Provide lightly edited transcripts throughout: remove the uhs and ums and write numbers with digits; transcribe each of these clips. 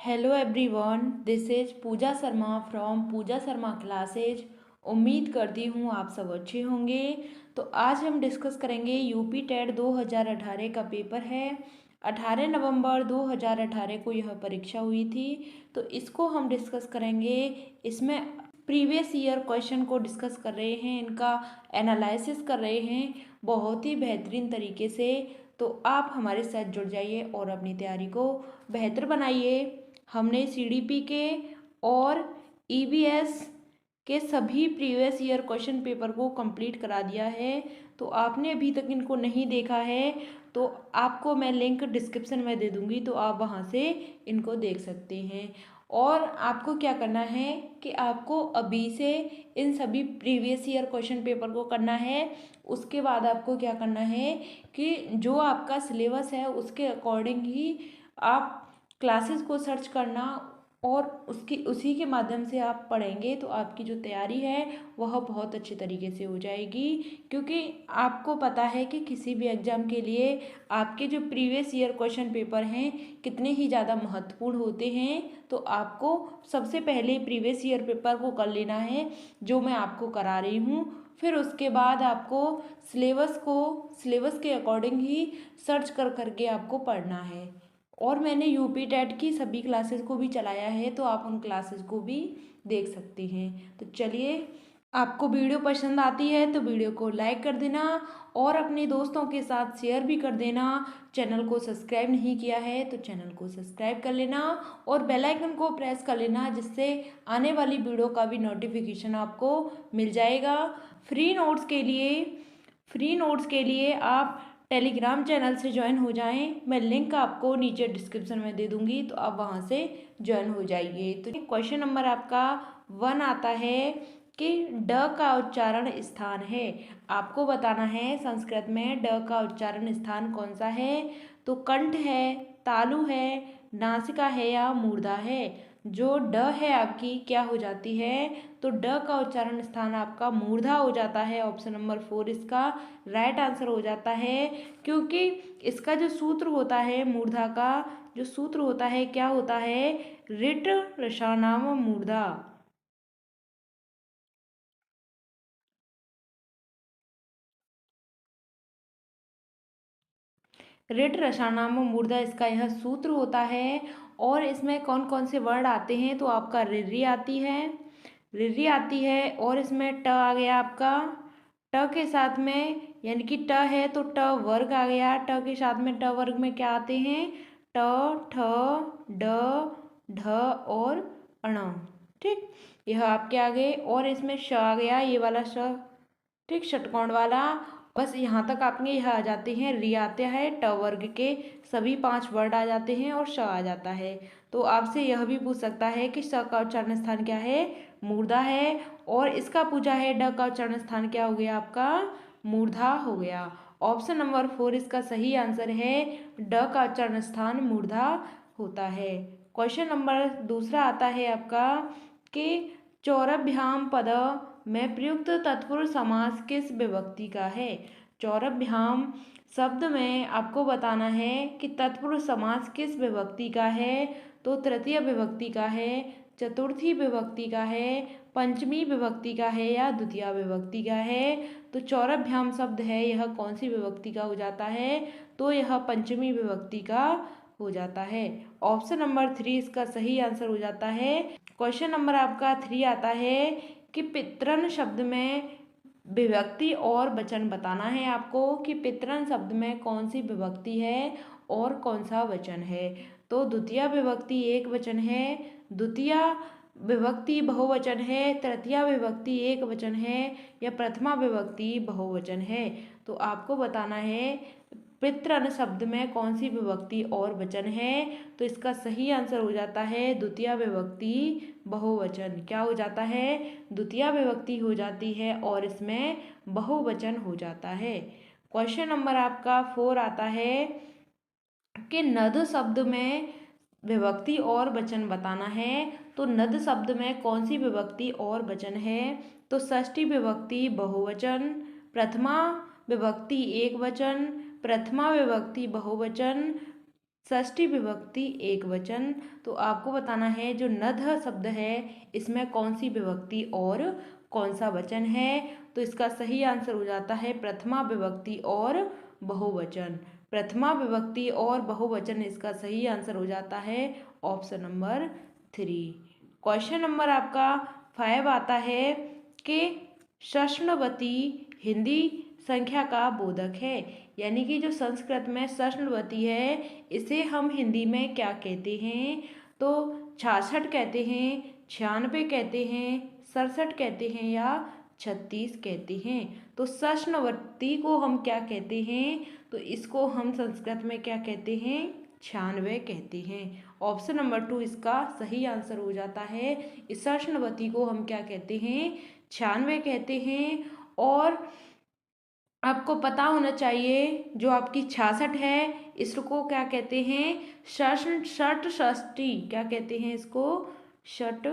Hello everyone, this is Pooja Sharma from Pooja Sharma classes. उम्मीद करती हूँ आप सब अच्छे होंगे। तो आज हम डिस्कस करेंगे यूपी टेट 2018 का पेपर है। 18 नवंबर 2018 को यह परीक्षा हुई थी। तो इसको हम डिस्कस करेंगे। इसमें प्रीवियस ईयर क्वेश्चन को डिस्कस कर रहे हैं, इनका एनालिसिस कर रहे हैं बहुत ही बेहतरीन तरीके से। तो आप हमारे साथ जुड़ जाइए और अपनी तैयारी को बेहतर बनाइए। हमने सीडीपी के और ईवीएस के सभी प्रीवियस ईयर क्वेश्चन पेपर को कंप्लीट करा दिया है। तो आपने अभी तक इनको नहीं देखा है तो आपको मैं लिंक डिस्क्रिप्शन में दे दूँगी, तो आप वहाँ से इनको देख सकते हैं। और आपको क्या करना है कि आपको अभी से इन सभी प्रीवियस ईयर क्वेश्चन पेपर को करना है। उसके बाद आपको क्या करना है कि जो आपका सिलेबस है उसके अकॉर्डिंग ही आप क्लासेस को सर्च करना और उसी के माध्यम से आप पढ़ेंगे तो आपकी जो तैयारी है वह बहुत अच्छे तरीके से हो जाएगी। क्योंकि आपको पता है कि किसी भी एग्ज़ाम के लिए आपके जो प्रीवियस ईयर क्वेश्चन पेपर हैं कितने ही ज़्यादा महत्वपूर्ण होते हैं। तो आपको सबसे पहले प्रीवियस ईयर पेपर को कर लेना है, जो मैं आपको करा रही हूँ। फिर उसके बाद आपको सिलेबस के अकॉर्डिंग ही सर्च कर करके आपको पढ़ना है। और मैंने यूपी टेट की सभी क्लासेस को भी चलाया है, तो आप उन क्लासेस को भी देख सकते हैं। तो चलिए, आपको वीडियो पसंद आती है तो वीडियो को लाइक कर देना और अपने दोस्तों के साथ शेयर भी कर देना। चैनल को सब्सक्राइब नहीं किया है तो चैनल को सब्सक्राइब कर लेना और बेल आइकन को प्रेस कर लेना, जिससे आने वाली वीडियो का भी नोटिफिकेशन आपको मिल जाएगा। फ्री नोट्स के लिए आप टेलीग्राम चैनल से ज्वाइन हो जाएं। मैं लिंक आपको नीचे डिस्क्रिप्शन में दे दूंगी, तो आप वहां से ज्वाइन हो जाइए। तो क्वेश्चन नंबर आपका 1 आता है कि ड का उच्चारण स्थान है। आपको बताना है संस्कृत में ड का उच्चारण स्थान कौन सा है। तो कंठ है, तालु है, नासिका है या मूर्धा है। जो ड है आपकी क्या हो जाती है, तो ड का उच्चारण स्थान आपका मूर्धा हो जाता है। ऑप्शन नंबर 4 इसका राइट आंसर हो जाता है। क्योंकि इसका जो सूत्र होता है, मूर्धा का जो सूत्र होता है क्या होता है, रिट रसानाम मूर्धा। रिट रसानाम मूर्धा इसका यह सूत्र होता है। और इसमें कौन कौन से वर्ड आते हैं, तो आपका रिरी आती है, और इसमें ट आ गया आपका। ट के साथ में यानी कि ट है तो ट वर्ग आ गया। ट के साथ में ट वर्ग में क्या आते हैं, ट, ठ, ड, ढ और अण। ठीक, यह आपके आ गए। और इसमें श आ गया, ये वाला श, ठीक, षटकोण वाला। बस यहाँ तक आपके यह आ जाते हैं। री आते हैं, ट वर्ग के सभी 5 वर्ड आ जाते हैं और श आ जाता है। तो आपसे यह भी पूछ सकता है कि स का उच्चारण स्थान क्या है, मूर्धा है। और इसका पूछा है ड का उच्चारण स्थान क्या हो गया आपका, मूर्धा हो गया। ऑप्शन नंबर 4 इसका सही आंसर है। ड का उच्चारण स्थान मूर्धा होता है। क्वेश्चन नंबर दूसरा आता है आपका कि चौरभ्याम पद में प्रयुक्त तत्पुरुष समास किस विभक्ति का है। चौरभ्याम शब्द में आपको बताना है कि तत्पुरुष समास किस विभक्ति का है। तो तृतीय विभक्ति का है, चतुर्थी विभक्ति का है, पंचमी विभक्ति का है या द्वितीय विभक्ति का है। तो चौरभ्याम शब्द है यह कौन सी विभक्ति का हो जाता है, तो यह पंचमी विभक्ति का हो जाता है। ऑप्शन नंबर 3 इसका सही आंसर हो जाता है। क्वेश्चन नंबर आपका 3 आता है कि पितरन शब्द में विभक्ति और वचन बताना है आपको कि पितरन शब्द में कौन सी विभक्ति है और कौन सा वचन है। तो द्वितीय विभक्ति एक वचन है, द्वितीय विभक्ति बहुवचन है, तृतीय विभक्ति एक वचन है या प्रथमा विभक्ति बहुवचन है। तो आपको बताना है पितरन शब्द में कौन सी विभक्ति और वचन है। तो इसका सही आंसर हो जाता है द्वितीय विभक्ति बहुवचन। क्या हो जाता है, द्वितीय विभक्ति हो जाती है और इसमें बहुवचन हो जाता है। क्वेश्चन नंबर आपका 4 आता है कि नद शब्द में विभक्ति और वचन बताना है। तो नद शब्द में कौन सी विभक्ति और वचन है। तो षष्ठी विभक्ति बहुवचन, प्रथमा विभक्ति एक वचन, प्रथमा विभक्ति बहुवचन, षष्ठी विभक्ति एक वचन। तो आपको बताना है जो नध शब्द है इसमें कौन सी विभक्ति और कौन सा वचन है। तो इसका सही आंसर हो जाता है प्रथमा विभक्ति और बहुवचन। प्रथमा विभक्ति और बहुवचन इसका सही आंसर हो जाता है ऑप्शन नंबर 3। क्वेश्चन नंबर आपका 5 आता है कि सष्णवती हिंदी संख्या का बोधक है। यानी कि जो संस्कृत में सष्णवती है इसे हम हिंदी में क्या कहते हैं। तो 66 कहते हैं, 96 कहते हैं, 67 कहते हैं या 36 कहते हैं। तो सष्णवती को हम क्या कहते हैं। तो इसको हम संस्कृत में क्या कहते हैं, 96 कहते हैं। ऑप्शन नंबर 2 इसका सही आंसर हो जाता है। इस सष्णवती को हम क्या कहते हैं, 96 कहते हैं। और आपको पता होना चाहिए जो आपकी 66 है इसको क्या कहते हैं, षट षष्ठी। क्या कहते हैं इसको, षट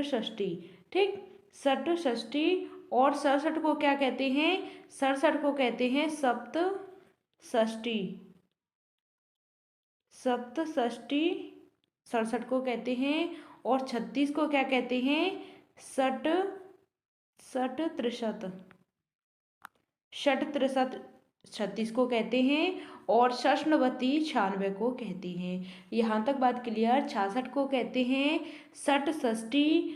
षष्ठी। ठीक, षट षष्ठी। और सड़सठ को क्या कहते हैं, सड़सठ को कहते हैं सप्त षष्ठी। सप्त षष्ठी सड़सठ को कहते हैं। और 36 को क्या कहते हैं, षट षट त्रिशत। षट त्रिशत 36 को कहते हैं। और सष्णवती 96 को कहते हैं। यहाँ तक बात क्लियर। 66 को कहते हैं षट षष्ठी,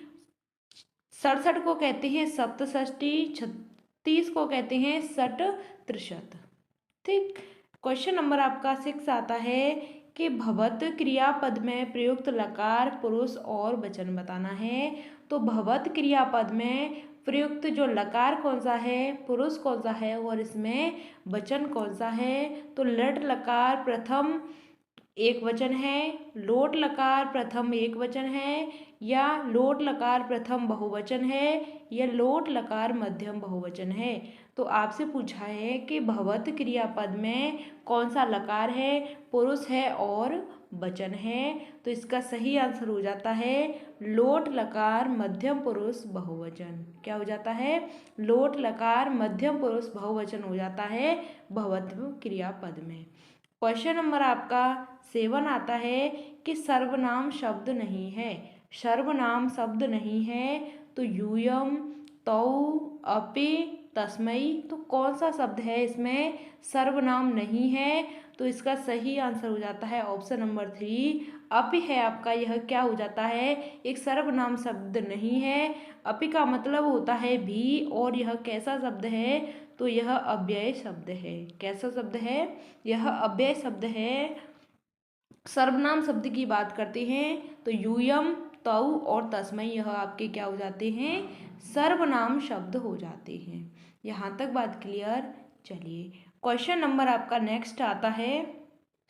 सड़सठ को कहते हैं सप्तषष्ठी, 36 को कहते हैं षट त्रिशत। ठीक, क्वेश्चन नंबर आपका 6 आता है कि भवत क्रियापद में प्रयुक्त लकार पुरुष और वचन बताना है। तो भवत क्रियापद में प्रयुक्त जो लकार कौन सा है, पुरुष कौन सा है और इसमें वचन कौन सा है। तो लट लकार प्रथम एक वचन है, लोट लकार प्रथम एक वचन है, या लोट लकार प्रथम बहुवचन है, या लोट लकार मध्यम बहुवचन है। तो आपसे पूछा है कि भवत क्रियापद में कौन सा लकार है, पुरुष है और वचन है। तो इसका सही आंसर हो जाता है लोट लकार मध्यम पुरुष बहुवचन। क्या हो जाता है, लोट लकार मध्यम पुरुष बहुवचन हो जाता है भवत क्रियापद में। क्वेश्चन नंबर आपका 7 आता है कि सर्वनाम शब्द नहीं है। सर्वनाम शब्द नहीं है। तो यूयम, तौ, अपि, तस्मै। तो कौन सा शब्द है इसमें सर्वनाम नहीं है। तो इसका सही आंसर हो जाता है ऑप्शन नंबर 3 अपि है आपका। यह क्या हो जाता है, एक सर्वनाम शब्द नहीं है। अपि का मतलब होता है भी, और यह कैसा शब्द है, तो यह अव्यय शब्द है। कैसा शब्द है, यह अव्यय शब्द है। सर्वनाम शब्द की बात करते हैं तो यूयम, तौ और तस्मै यह आपके क्या हो जाते हैं, सर्वनाम शब्द हो जाते हैं। यहाँ तक बात क्लियर। चलिए क्वेश्चन नंबर आपका नेक्स्ट आता है,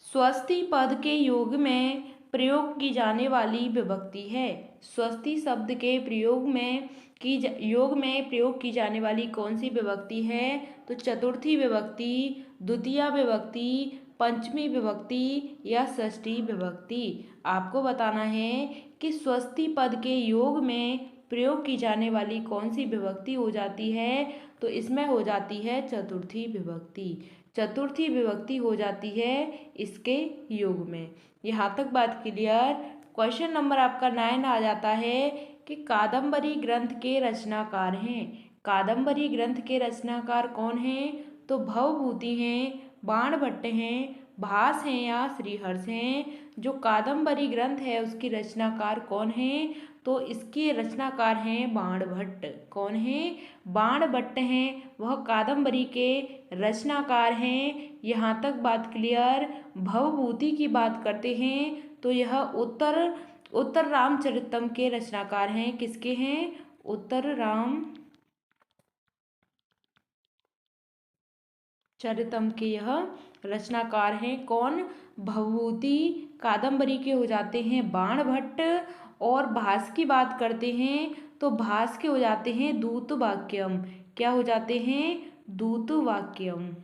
स्वस्ति पद के योग में प्रयोग की जाने वाली विभक्ति है। स्वस्ति शब्द के प्रयोग में योग में प्रयोग की जाने वाली कौन सी विभक्ति है। तो चतुर्थी विभक्ति, द्वितीया विभक्ति, पंचमी विभक्ति या षष्ठी विभक्ति। आपको बताना है कि स्वस्ति पद के योग में प्रयोग की जाने वाली कौन सी विभक्ति हो जाती है। तो इसमें हो जाती है चतुर्थी विभक्ति। चतुर्थी विभक्ति हो जाती है इसके योग में। यहाँ तक बात क्लियर। क्वेश्चन नंबर आपका 9 आ जाता है कि कादम्बरी ग्रंथ के रचनाकार हैं। कादम्बरी ग्रंथ के रचनाकार कौन हैं। तो भवभूति हैं, बाणभट्ट हैं, भास हैं या श्रीहर्ष हैं। जो कादम्बरी ग्रंथ है उसकी रचनाकार कौन हैं। तो इसके रचनाकार हैं बाणभट्ट। कौन हैं, बाणभट्ट हैं, वह कादम्बरी के रचनाकार हैं। यहाँ तक बात क्लियर। भवभूति की बात करते हैं तो यह उत्तर रामचरितम के रचनाकार हैं। किसके हैं, उत्तर रामचरितम के यह रचनाकार हैं। कौन, भवभूति कादम्बरी के हो जाते हैं बाणभट्ट। और भास की बात करते हैं तो भास के हो जाते हैं दूतवाक्यम। क्या हो जाते हैं, दूतवाक्यम।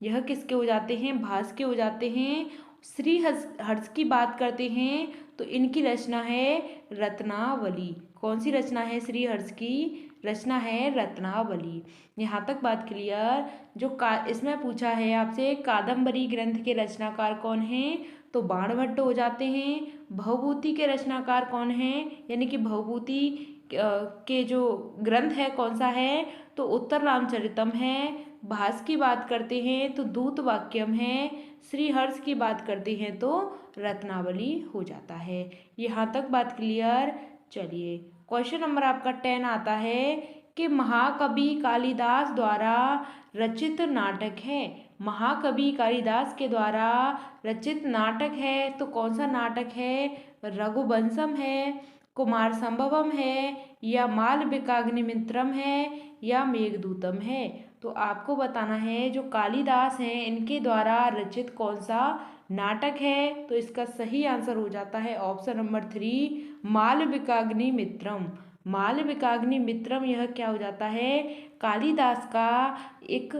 यह किसके हो जाते हैं, भास के हो जाते हैं। श्री हर्ष की बात करते हैं तो इनकी रचना है रत्नावली। कौन सी रचना है श्री हर्ष की, रचना है रत्नावली। यहाँ तक बात क्लियर। इसमें पूछा है आपसे कादम्बरी ग्रंथ के रचनाकार कौन हैं, तो बाणभट्ट हो जाते हैं। भवभूति के रचनाकार कौन हैं, यानी कि भवभूति के जो ग्रंथ है कौन सा है, तो उत्तर रामचरितम है। भास की बात करते हैं तो दूत वाक्यम है। श्रीहर्ष की बात करते हैं तो रत्नावली हो जाता है। यहाँ तक बात क्लियर। चलिए क्वेश्चन नंबर आपका 10 आता है कि महाकवि कालिदास द्वारा रचित नाटक है। महाकवि कालिदास के द्वारा रचित नाटक है तो कौन सा नाटक है, रघुवंशम है, कुमार संभवम है, या मालविकाग्निमित्रम है, या मेघदूतम है। तो आपको बताना है जो कालिदास हैं इनके द्वारा रचित कौन सा नाटक है, तो इसका सही आंसर हो जाता है ऑप्शन नंबर 3 मालविकाग्निमित्रम। मालविकाग्निमित्रम यह क्या हो जाता है, कालिदास का एक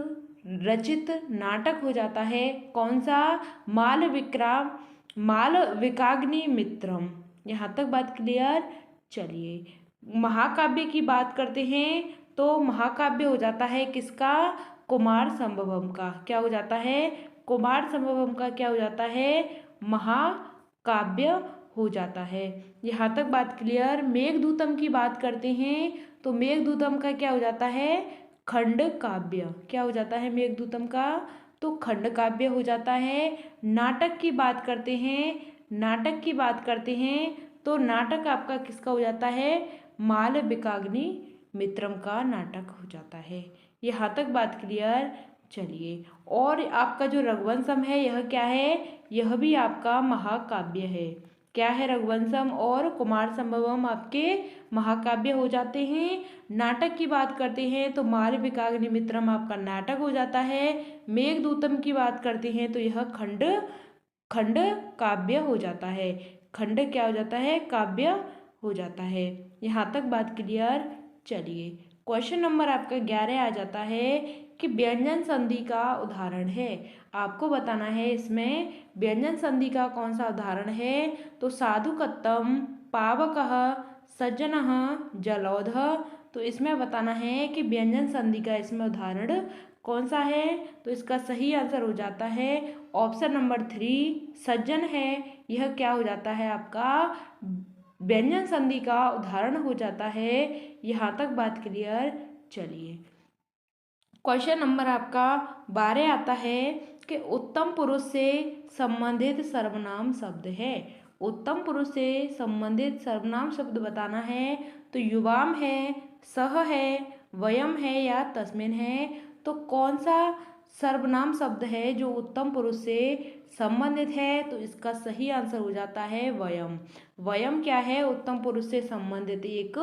रचित नाटक हो जाता है। कौन सा, मालविकाग्निमित्रम। यहाँ तक बात क्लियर। चलिए महाकाव्य की बात करते हैं तो महाकाव्य हो जाता है किसका, कुमार संभवम का। क्या हो जाता है, कुमार संभवम का क्या हो जाता है, महाकाव्य हो जाता है। यहाँ तक बात क्लियर। मेघदूतम की बात करते हैं तो मेघदूतम का क्या हो जाता है, खंड काव्य। क्या हो जाता है मेघदूतम का, तो खंड काव्य हो जाता है। नाटक की बात करते हैं, नाटक की बात करते हैं तो नाटक आपका किसका हो जाता है, मालविकाग्निमित्रम का नाटक हो जाता है। यहाँ तक बात क्लियर। चलिए और आपका जो रघुवंशम है यह क्या है, यह भी आपका महाकाव्य है। क्या है, रघुवंशम और कुमार संभवम आपके महाकाव्य हो जाते हैं। नाटक की बात करते हैं तो मालविकाग्निमित्रम आपका नाटक हो जाता है। मेघदूतम की बात करते हैं तो यह खंड काव्य हो जाता है। खंड क्या हो जाता है, काव्य हो जाता है। यहाँ तक बात क्लियर। चलिए क्वेश्चन नंबर आपका 11 आ जाता है कि व्यंजन संधि का उदाहरण है। आपको बताना है इसमें व्यंजन संधि का कौन सा उदाहरण है, तो साधुकत्तम, पावकः, सज्जनः, जलौधः। तो इसमें बताना है कि व्यंजन संधि का इसमें उदाहरण कौन सा है, तो इसका सही आंसर हो जाता है ऑप्शन नंबर 3 सज्जन है। यह क्या हो जाता है आपका व्यंजन संधि का उदाहरण हो जाता है। यहाँ तक बात क्लियर। चलिए क्वेश्चन नंबर आपका 12 आता है कि उत्तम पुरुष से संबंधित सर्वनाम शब्द है। उत्तम पुरुष से संबंधित सर्वनाम शब्द बताना है तो युवाम है, सह है, वयम है, या तस्मिन है। तो कौन सा सर्वनाम शब्द है जो उत्तम पुरुष से संबंधित है, तो इसका सही आंसर हो जाता है वयम। वयम क्या है, उत्तम पुरुष से संबंधित एक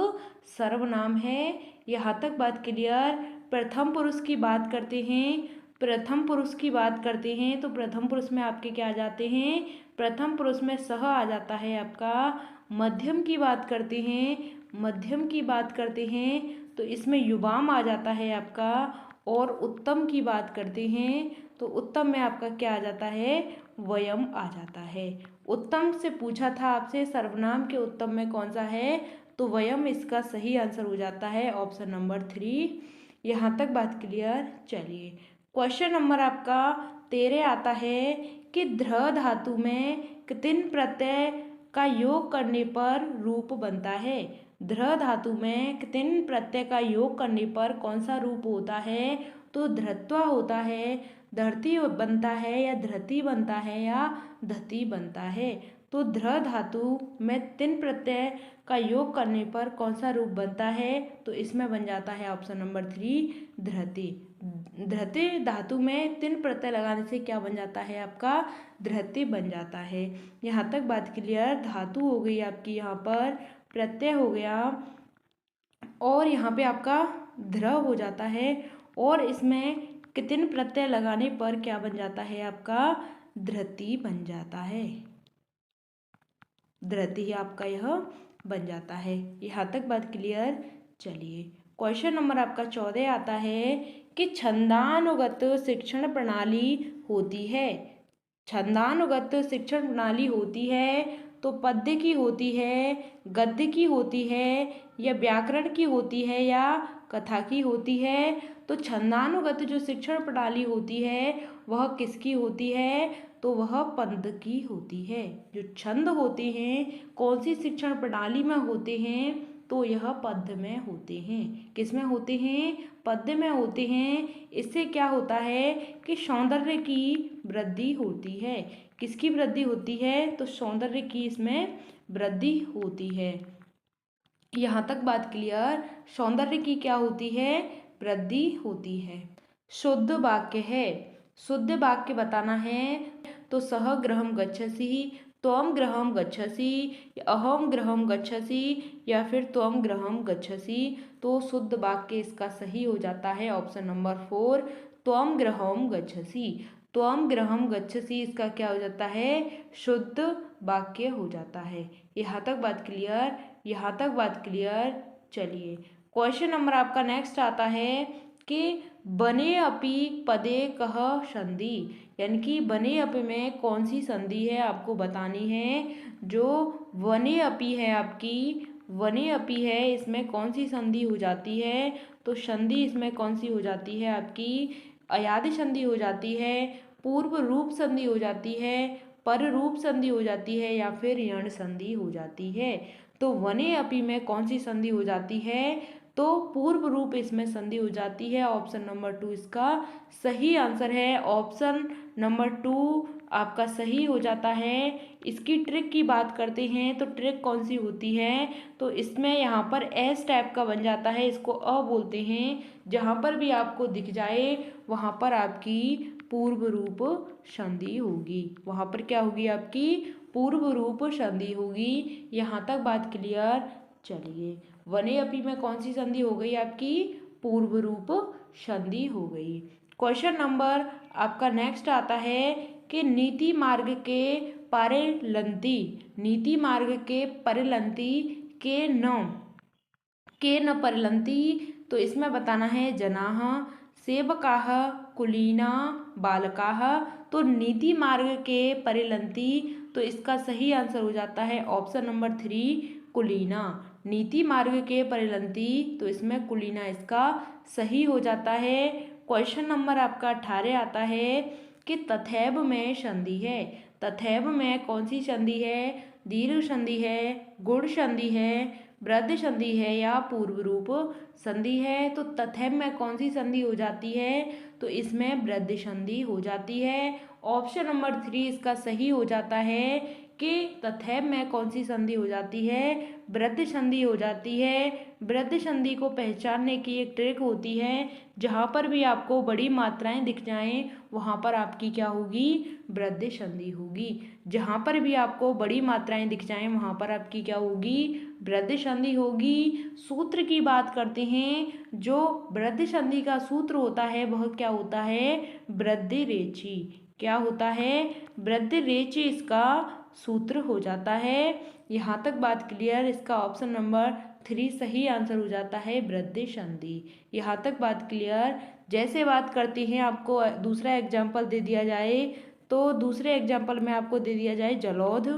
सर्वनाम है। यहाँ तक बात क्लियर। प्रथम पुरुष की बात करते हैं, प्रथम पुरुष की बात करते हैं तो प्रथम पुरुष में आपके क्या आ जाते हैं, प्रथम पुरुष में सह आ जाता है आपका। मध्यम की बात करते हैं, मध्यम की बात करते हैं तो इसमें युवाम आ जाता है आपका। और उत्तम की बात करते हैं तो उत्तम में आपका क्या आ जाता है, वयम आ जाता है। उत्तम से पूछा था आपसे सर्वनाम के उत्तम में कौन सा है, तो वयम इसका सही आंसर हो जाता है ऑप्शन नंबर 3। यहाँ तक बात क्लियर। चलिए क्वेश्चन नंबर आपका 13 आता है कि ध्र धातु में कितिन प्रत्यय का योग करने पर रूप बनता है। ध्र धातु में कितिन प्रत्यय का योग करने पर कौन सा रूप होता है, तो धृत्वा होता है, धरती बनता है, या धृति बनता है, या धति बनता है। तो ध्र धातु में तिन प्रत्यय का योग करने पर कौन सा रूप बनता है, तो इसमें बन जाता है ऑप्शन नंबर 3 धृति। धृति धातु में तिन प्रत्यय लगाने से क्या बन जाता है आपका, धृति बन जाता है। यहाँ तक बात क्लियर। धातु हो गई आपकी, यहाँ पर प्रत्यय हो गया, और यहाँ पे आपका ध्र हो जाता है, और इसमें कितिन प्रत्यय लगाने पर क्या बन जाता है आपका, धृति बन जाता है। धृति ही आपका यह बन जाता है। यहाँ तक बात क्लियर। चलिए क्वेश्चन नंबर आपका 14 आता है कि छंदानुगत शिक्षण प्रणाली होती है। छंदानुगत शिक्षण प्रणाली होती है तो पद्य की होती है, गद्य की होती है, या व्याकरण की होती है, या कथा की होती है। तो छंदानुगत जो शिक्षण प्रणाली होती है वह किसकी होती है? तो वह पद्य की होती है। जो छंद होते हैं कौन सी शिक्षण प्रणाली में होते हैं? तो यह पद्य में होते हैं। किस में होते हैं? पद्य में होते हैं। इससे क्या होता है कि सौंदर्य की वृद्धि होती है। किसकी वृद्धि होती है? तो सौंदर्य की इसमें वृद्धि होती है। यहाँ तक बात क्लियर? सौंदर्य की क्या होती है? वृद्धि होती है। शुद्ध वाक्य है। शुद्ध वाक्य बताना है तो सह गृहम गच्छसि, त्वम गृहम गच्छसि, अहम गृहम गच्छसि, या फिर त्वम गृहम गच्छसि। तो शुद्ध वाक्य इसका सही हो जाता है ऑप्शन नंबर 4, त्वम गृहम गच्छसि। त्वम गृहम गच्छसि इसका क्या हो जाता है? शुद्ध वाक्य हो जाता है। यहाँ तक बात क्लियर? यहाँ तक बात क्लियर? चलिए क्वेश्चन नंबर आपका नेक्स्ट आता है कि बने अपि पदे कह संधि, यानी कि बने अपि में कौन सी संधि है आपको बतानी है। जो वने अपि है आपकी, वने अपि है इसमें कौन सी संधि हो जाती है? तो संधि इसमें कौन सी हो जाती है आपकी? अयादि संधि हो जाती है, पूर्व रूप संधि हो जाती है, पर रूप संधि हो जाती है, या फिर यण संधि हो जाती है। तो वने अपि में कौन सी संधि हो जाती है? तो पूर्व रूप इसमें संधि हो जाती है। ऑप्शन नंबर 2 इसका सही आंसर है। ऑप्शन नंबर 2 आपका सही हो जाता है। इसकी ट्रिक की बात करते हैं तो ट्रिक कौन सी होती है? तो इसमें यहाँ पर एस टाइप का बन जाता है, इसको अ बोलते हैं। जहाँ पर भी आपको दिख जाए वहाँ पर आपकी पूर्व रूप संधि होगी। वहाँ पर क्या होगी? आपकी पूर्व रूप संधि होगी। यहाँ तक बात क्लियर? चलिए वने अपि में कौन सी संधि हो गई? आपकी पूर्व रूप संधि हो गई। क्वेश्चन नंबर आपका नेक्स्ट आता है कि नीति मार्ग के परिलंती, नीति मार्ग के परिलंती के न परिलंती। तो इसमें बताना है जनाः, सेवकाः, कुलीना, बालकाः। तो नीति मार्ग के परिलंती, तो इसका सही आंसर हो जाता है ऑप्शन नंबर 3 कुलीना। नीति मार्ग के परिलंती, तो इसमें कुलीना इसका सही हो जाता है। क्वेश्चन नंबर आपका 18 आता है कि तथैव में संधि है। तथैव में कौन सी संधि है? दीर्घ संधि है, गुण संधि है, वृद्ध संधि है, या पूर्व रूप संधि है। तो तथैव में कौन सी संधि हो जाती है? तो इसमें वृद्ध संधि हो जाती है। ऑप्शन नंबर 3 इसका सही हो जाता है कि तथैव में कौन सी संधि हो जाती है? वृद्ध संधि हो जाती है। वृद्ध संधि को पहचानने की एक ट्रिक होती है, जहाँ पर भी आपको बड़ी मात्राएं दिख जाएं वहाँ पर आपकी क्या होगी? वृद्ध संधि होगी। जहाँ पर भी आपको बड़ी मात्राएं दिख जाएं वहाँ पर आपकी क्या होगी? वृद्ध संधि होगी। सूत्र की बात करते हैं। जो वृद्ध संधि का सूत्र होता है वह क्या होता है? वृद्धि रेचि। क्या होता है? वृद्धि रेचि इसका सूत्र हो जाता है। यहाँ तक बात क्लियर? इसका ऑप्शन नंबर 3 सही आंसर हो जाता है वृद्धि संधि। यहाँ तक बात क्लियर? जैसे बात करते हैं आपको दूसरा एग्जाम्पल दे दिया जाए, तो दूसरे एग्जाम्पल में आपको दे दिया जाए जलौध।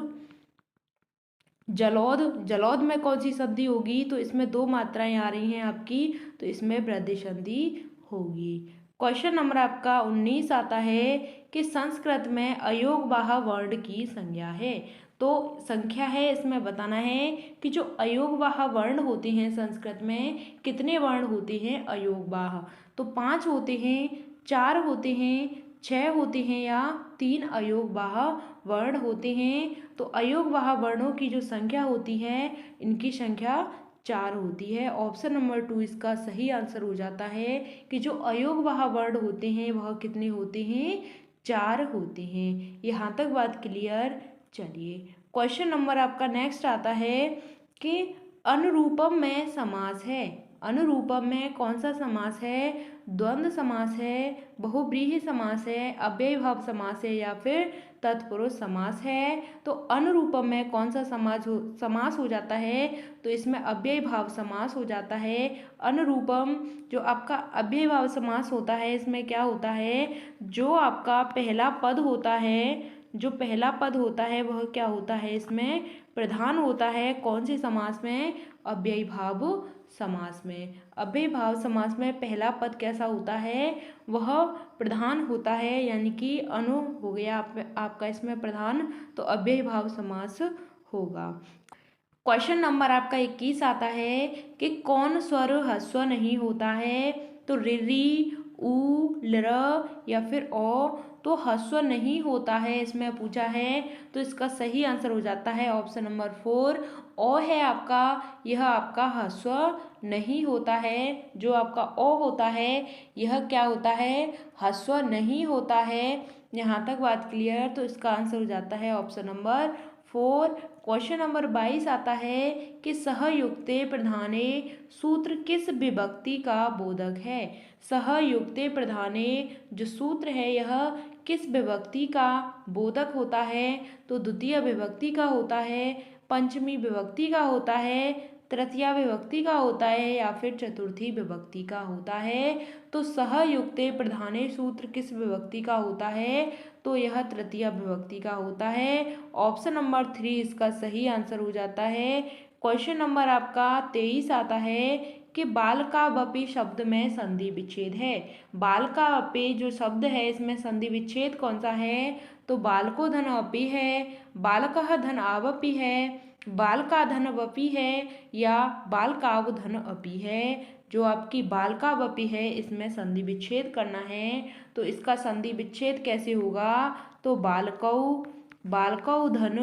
जलौध, जलौध में कौन सी संधि होगी? तो इसमें 2 मात्राएं आ रही हैं आपकी, तो इसमें वृद्धि संधि होगी। क्वेश्चन नंबर आपका 19 आता है कि संस्कृत में अयोगवाह वर्ण की संज्ञा है। तो संख्या है, इसमें बताना है कि जो अयोगवाह वर्ण होते हैं संस्कृत में कितने वर्ण होते हैं अयोगवाह? तो 5 होते हैं, 4 होते हैं, 6 होते हैं, या 3 अयोगवाह वर्ण होते हैं। तो अयोगवाह वर्णों की जो संख्या होती है इनकी संख्या 4 होती है। ऑप्शन नंबर 2 इसका सही आंसर हो जाता है कि जो अयोगवाह वर्ण होते हैं वह कितने होते हैं? 4 होते हैं। यहाँ तक बात क्लियर? चलिए क्वेश्चन नंबर आपका नेक्स्ट आता है कि अनुरूपम में समास है। अनुरूपम में कौन सा समास है? द्वंद्व समास है, बहुव्रीहि समास है, अव्ययीभाव समास है, या फिर तत्पुरुष समास है। तो अनुरूपम में कौन सा समास हो जाता है? तो इसमें अव्ययीभाव समास हो जाता है। अनुरूपम जो आपका अव्ययीभाव समास होता है इसमें क्या होता है? जो आपका पहला पद होता है, जो पहला पद होता है वह क्या होता है, इसमें प्रधान होता है। कौन से समास में, अव्ययीभाव समास में। अव्ययीभाव समास में पहला पद कैसा होता है, वह प्रधान होता है, यानी कि अनु हो गया आपका इसमें प्रधान, तो अव्ययीभाव समास होगा। क्वेश्चन नंबर आपका 21 आता है कि कौन स्वर ह्रस्व नहीं होता है, तो रि, उ, लृ या फिर ओ, तो ह्रस्व नहीं होता है इसमें पूछा है। तो इसका सही आंसर हो जाता है ऑप्शन नंबर 4, ओ है आपका, यह आपका ह्रस्व नहीं होता है। जो आपका ओ होता है यह क्या होता है, ह्रस्व नहीं होता है। यहाँ तक बात क्लियर, तो इसका आंसर हो जाता है ऑप्शन नंबर 4। क्वेश्चन नंबर 22 आता है कि सहयुक्ते प्रधाने सूत्र किस विभक्ति का बोधक है। सहयुक्ते प्रधाने जो सूत्र है यह किस विभक्ति का बोधक होता है, तो द्वितीय विभक्ति का होता है, पंचमी विभक्ति का होता है, तृतीया विभक्ति का होता है या फिर चतुर्थी विभक्ति का होता है। तो सहयुक्ते प्रधाने सूत्र किस विभक्ति का होता है, तो यह तृतीय विभक्ति का होता है। ऑप्शन नंबर 3 इसका सही आंसर हो जाता है। क्वेश्चन नंबर आपका 23 आता है कि बाल का वपि शब्द में संधि विच्छेद है। बाल का वपि जो शब्द है इसमें संधि विच्छेद कौन सा है, तो बालको धन अपि है, बालकः धन आवपि है, बाल का धन वपि है या बाल काव धन अपि है। जो आपकी बाल का वपि है इसमें संधि विच्छेद करना है, तो इसका संधि विच्छेद कैसे होगा, तो बालकौ धन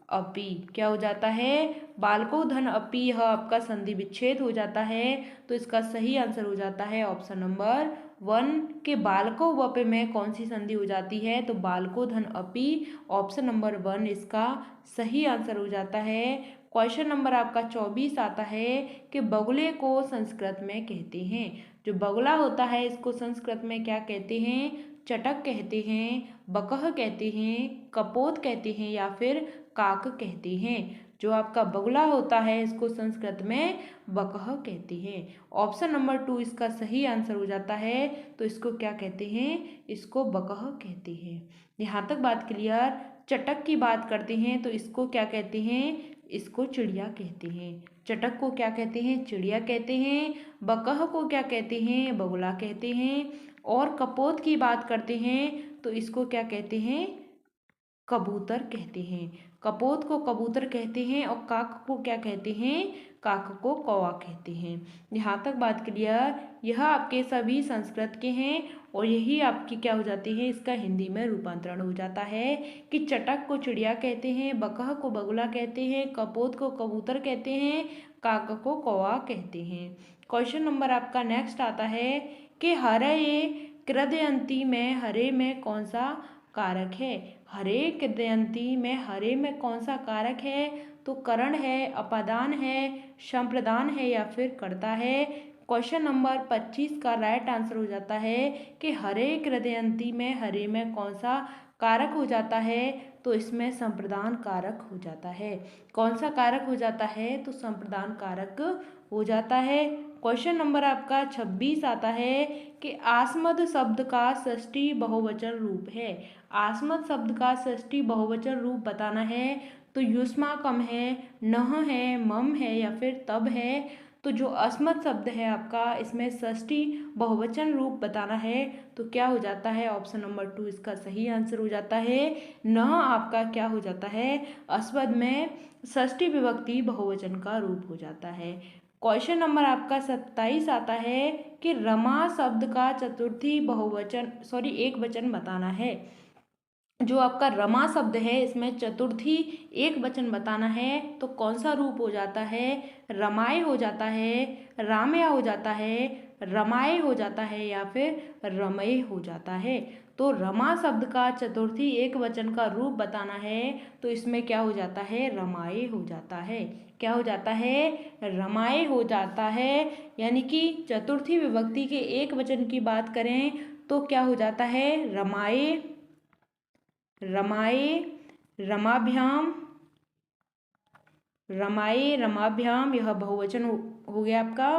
अपि क्या हो जाता है, बालकौ धन अपि, यह आपका संधि विच्छेद हो जाता है। तो इसका सही आंसर हो जाता है ऑप्शन नंबर 1 के बालको वपि में कौन सी संधि हो जाती है, तो बालको धन अपि, ऑप्शन नंबर 1 इसका सही आंसर हो जाता है। क्वेश्चन नंबर आपका 24 आता है कि बगुले को संस्कृत में कहते हैं। जो बगुला होता है इसको संस्कृत में क्या कहते हैं, चटक कहते हैं, बकह कहते हैं, कपोत कहते हैं या फिर काक कहते हैं। जो आपका बगुला होता है इसको संस्कृत में बकह कहते हैं। ऑप्शन नंबर 2 इसका सही आंसर हो जाता है। तो इसको क्या कहते हैं, इसको बकह कहते हैं। यहाँ तक बात क्लियर। चटक की बात करते हैं तो इसको क्या कहते हैं, इसको चिड़िया कहते हैं। चटक को क्या कहते हैं, चिड़िया कहते हैं। बकह को क्या कहते हैं, बगुला कहते हैं। और कपोत की बात करते हैं तो इसको क्या कहते हैं, कबूतर कहते हैं। कपोत को कबूतर कहते हैं और काक को क्या कहते हैं, काक को कौवा कहते हैं। यहाँ तक बात क्लियर। यह आपके सभी संस्कृत के हैं और यही आपकी क्या हो जाती है, इसका हिंदी में रूपांतरण हो जाता है कि चटक को चिड़िया कहते हैं, बकह को बगुला कहते हैं, कपोत को कबूतर कहते हैं, काक को कौवा कहते हैं। क्वेश्चन नंबर आपका नेक्स्ट आता है कि हरे कृदयंती में हरे में कौन सा कारक है। हरे कृदयंती में हरे में कौन सा कारक है, तो करण है, अपादान है, संप्रदान है या फिर कर्ता है। क्वेश्चन नंबर 25 का राइट आंसर हो जाता है कि हरे कृदयंती में हरे में कौन सा कारक हो जाता है, तो इसमें संप्रदान कारक हो जाता है। कौन सा कारक हो जाता है, तो संप्रदान कारक हो जाता है। क्वेश्चन नंबर आपका 26 आता है कि आस्मद शब्द का षष्ठी बहुवचन रूप है। आस्मद शब्द का षष्ठी बहुवचन रूप बताना है, तो युष्माकम है, नह है, मम है या फिर तब है। तो जो अस्मद शब्द है आपका इसमें षष्ठी बहुवचन रूप बताना है, तो क्या हो जाता है, ऑप्शन नंबर 2 इसका सही आंसर हो जाता है। न आपका क्या हो जाता है, अस्मद में षष्ठी विभक्ति बहुवचन का रूप हो जाता है। क्वेश्चन नंबर आपका 27 आता है कि रमा शब्द का चतुर्थी बहुवचन एक वचन बताना है। जो आपका रमा शब्द है इसमें चतुर्थी एक वचन बताना है, तो कौन सा रूप हो जाता है, रमाए हो जाता है, रामया हो जाता है, रमाए हो जाता है या फिर रमय हो जाता है। तो रमा शब्द का चतुर्थी एक वचन का रूप बताना है, तो इसमें क्या हो जाता है, रमाए हो जाता है। क्या हो जाता है, रमाए हो जाता है। यानी कि चतुर्थी विभक्ति के एक वचन की बात करें तो क्या हो जाता है, रमाए, रमाए, रमाभ्याम, रमाए, रमाभ्याम, यह बहुवचन हो गया आपका,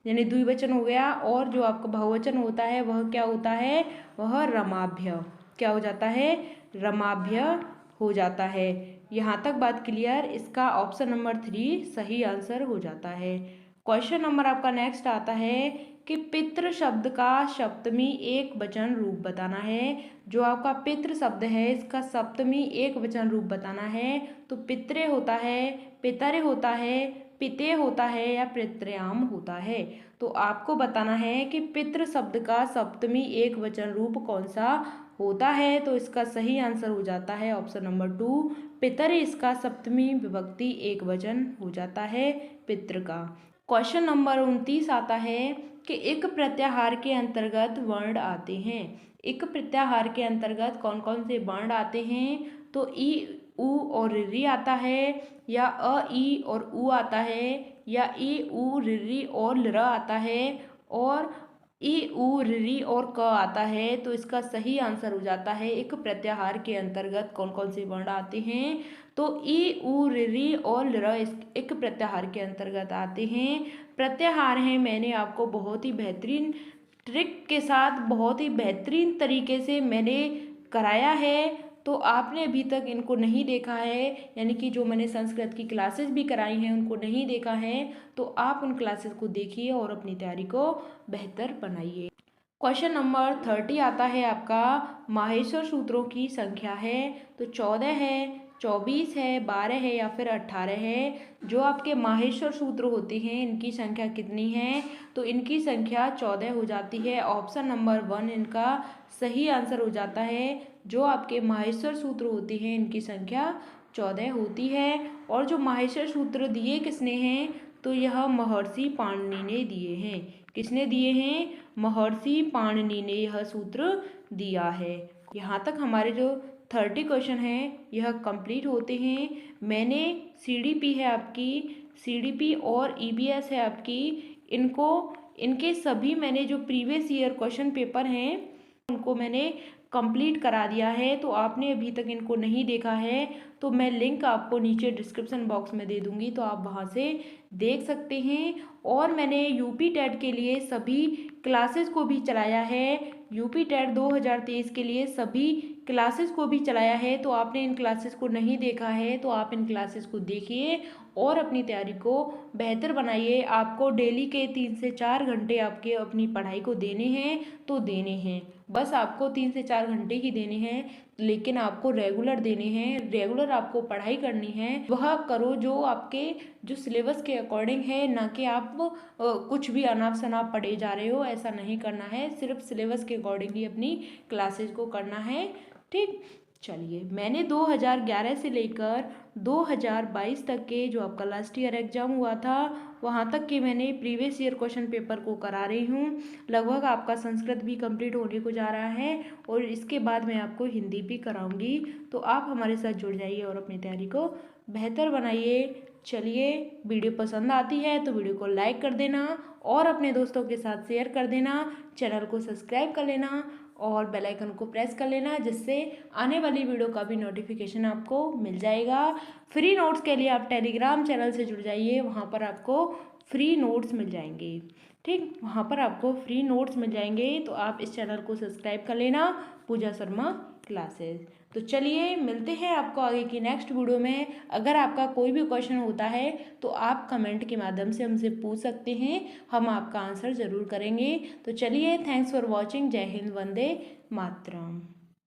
यानी द्विवचन हो गया। और जो आपका बहुवचन होता है वह क्या होता है, वह रमाभ्य। क्या हो जाता है, रमाभ्य हो जाता है। यहाँ तक बात क्लियर। इसका ऑप्शन नंबर 3 सही आंसर हो जाता है। क्वेश्चन नंबर आपका नेक्स्ट आता है कि पितृ शब्द का सप्तमी एक वचन रूप बताना है। जो आपका पितृ शब्द है इसका सप्तमी एक वचन रूप बताना है। तो पित्रे होता है, पितरे होता है, पिते होता है या पितृयाम होता है। तो आपको बताना है कि पितृ शब्द का सप्तमी एक वचन रूप कौन सा होता है। तो इसका सही आंसर हो जाता है ऑप्शन नंबर 2 पितरे। इसका सप्तमी विभक्ति एक वचन हो जाता है पितृ का। क्वेश्चन नंबर 29 आता है कि एक प्रत्याहार के अंतर्गत वर्ण आते हैं। एक प्रत्याहार के अंतर्गत कौन कौन से वर्ण आते हैं। तो ई, उ और री आता है, या अ, ई और उ आता है, या ई, उ, री और लर आता है, और ई, उ, री और क आता है। तो इसका सही आंसर हो जाता है एक प्रत्याहार के अंतर्गत कौन कौन से वर्ण आते हैं। तो ई, उ, री और लर एक प्रत्याहार के अंतर्गत आते हैं। प्रत्याहार हैं, मैंने आपको बहुत ही बेहतरीन ट्रिक के साथ बहुत ही बेहतरीन तरीके से मैंने कराया है। तो आपने अभी तक इनको नहीं देखा है, यानी कि जो मैंने संस्कृत की क्लासेस भी कराई हैं उनको नहीं देखा है, तो आप उन क्लासेस को देखिए और अपनी तैयारी को बेहतर बनाइए। क्वेश्चन नंबर 30 आता है आपका, माहेश्वर सूत्रों की संख्या है। तो 14 है, 24 है, 12 है या फिर 18 है। जो आपके माहेश्वर सूत्र होते हैं इनकी संख्या कितनी है। तो इनकी संख्या 14 हो जाती है। ऑप्शन नंबर 1 इनका सही आंसर हो जाता है। जो आपके माहेश्वर सूत्र होते हैं इनकी संख्या 14 होती है। और जो माहेश्वर सूत्र दिए किसने हैं, तो यह महर्षि पाणिनि ने दिए हैं। किसने दिए हैं, महर्षि पाणिनि ने यह सूत्र दिया है। यहाँ तक हमारे जो 30 क्वेश्चन हैं यह कंप्लीट होते हैं। मैंने CDP है आपकी, CDP और EBS है आपकी, इनके सभी मैंने जो प्रीवियस ईयर क्वेश्चन पेपर हैं उनको मैंने कंप्लीट करा दिया है। तो आपने अभी तक इनको नहीं देखा है तो मैं लिंक आपको नीचे डिस्क्रिप्शन बॉक्स में दे दूँगी, तो आप वहाँ से देख सकते हैं। और मैंने UP टेट के लिए सभी क्लासेस को भी चलाया है। UP टेट 2023 के लिए सभी क्लासेस को भी चलाया है। तो आपने इन क्लासेस को नहीं देखा है तो आप इन क्लासेस को देखिए और अपनी तैयारी को बेहतर बनाइए। आपको डेली के 3 से 4 घंटे आपके अपनी पढ़ाई को देने हैं तो देने हैं, बस आपको 3 से 4 घंटे ही देने हैं, लेकिन आपको रेगुलर देने हैं। रेगुलर आपको पढ़ाई करनी है, वह करो जो आपके जो सिलेबस के अकॉर्डिंग है, ना कि आप कुछ भी अनाप शनाप पढ़े जा रहे हो। ऐसा नहीं करना है, सिर्फ सिलेबस के अकॉर्डिंग ही अपनी क्लासेस को करना है। ठीक, चलिए मैंने 2011 से लेकर 2022 तक के जो आपका लास्ट ईयर एग्जाम हुआ था वहाँ तक के मैंने प्रीवियस ईयर क्वेश्चन पेपर को करा रही हूँ। लगभग आपका संस्कृत भी कंप्लीट होने को जा रहा है और इसके बाद मैं आपको हिंदी भी कराऊंगी। तो आप हमारे साथ जुड़ जाइए और अपनी तैयारी को बेहतर बनाइए। चलिए, वीडियो पसंद आती है तो वीडियो को लाइक कर देना और अपने दोस्तों के साथ शेयर कर देना। चैनल को सब्सक्राइब कर लेना और बेल आइकन को प्रेस कर लेना, जिससे आने वाली वीडियो का भी नोटिफिकेशन आपको मिल जाएगा। फ्री नोट्स के लिए आप टेलीग्राम चैनल से जुड़ जाइए, वहाँ पर आपको फ्री नोट्स मिल जाएंगे। ठीक, वहाँ पर आपको फ्री नोट्स मिल जाएंगे, तो आप इस चैनल को सब्सक्राइब कर लेना, पूजा शर्मा क्लासेस। तो चलिए मिलते हैं आपको आगे की नेक्स्ट वीडियो में। अगर आपका कोई भी क्वेश्चन होता है तो आप कमेंट के माध्यम से हमसे पूछ सकते हैं, हम आपका आंसर ज़रूर करेंगे। तो चलिए, थैंक्स फॉर वॉचिंग। जय हिंद, वंदे मातरम।